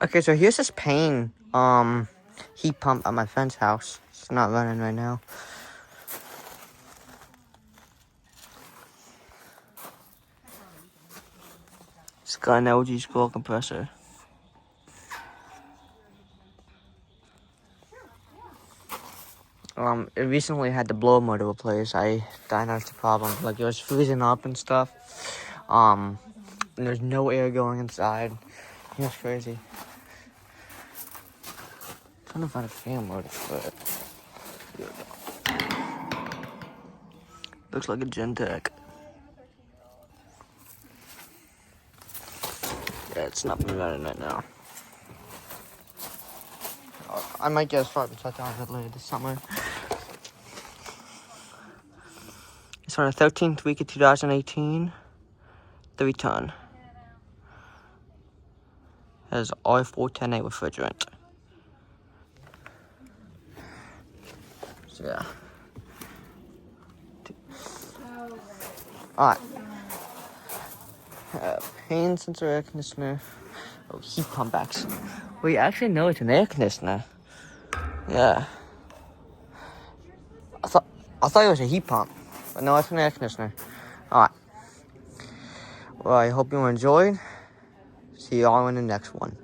Okay, so here's this Payne heat pump at my friend's house. It's not running right now. It's got an LG scroll compressor. It recently had the blower motor replaced. I diagnosed the problem. Like, it was freezing up and stuff. And there's no air going inside. It was crazy. I'm trying to find a fan motor for it. Here we go. Looks like a Gentech. Yeah, it's not been running right now. I might get a start to touch on it later this summer. It's on a 13th week of 2018. 3-ton. Has R410A refrigerant. So yeah. Alright. Payne sensor air conditioner. Oh, heat pump actually. Wait, actually no, it's an air conditioner. Yeah. I thought it was a heat pump. But no, it's an air conditioner. Alright. Well, I hope you enjoyed. See you all in the next one.